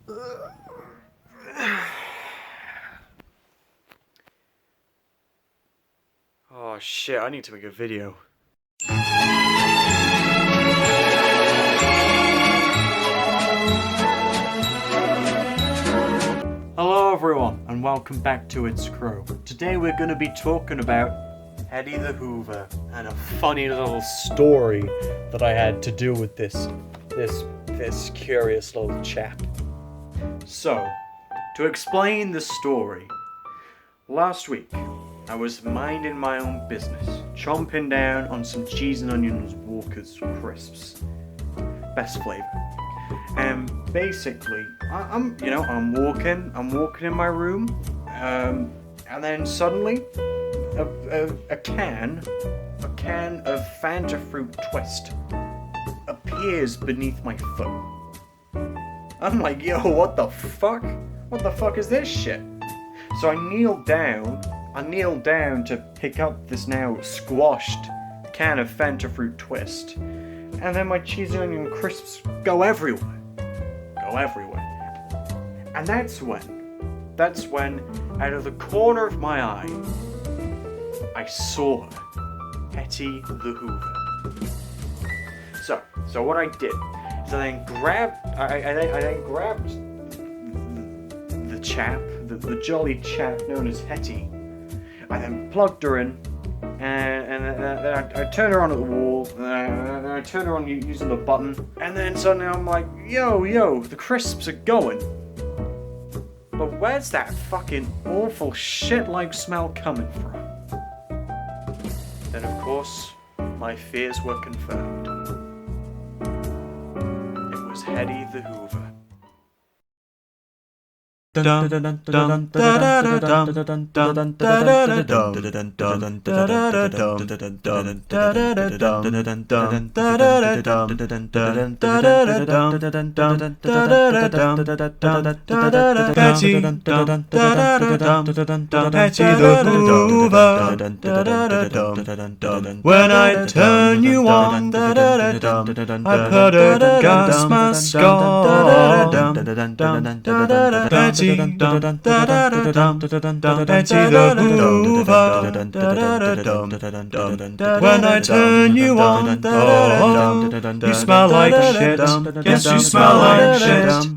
Oh shit, I need to make a video. Hello everyone, and welcome back to It's Crow. Today we're going to be talking about Hetty the Hoover and a funny little story that I had to do with this curious little chap. So, to explain the story, last week I was minding my own business, chomping down on some cheese and onions Walker's crisps. Best flavour. And basically, I'm walking in my room, and then suddenly, a can of Fanta Fruit Twist appears beneath my foot. I'm like, yo, what the fuck? What the fuck is this shit? So I kneel down to pick up this now squashed can of Fanta Fruit Twist, and then my cheese and onion crisps go everywhere. And that's when, out of the corner of my eye, I saw Hetty the Hoover. So what I did is I then grabbed the chap, the jolly chap known as Hetty. I then plugged her in, and then I turned her on at the wall, and I turned her on using the button, and then suddenly I'm like, yo, the crisps are going. But where's that fucking awful shit-like smell coming from? Then of course, my fears were confirmed. It was Hetty the Hoover. When I turn you on, I put a gas mask on. Hetty the Hoover. When I turn you on, you smell like shit. Yes, you smell like shit.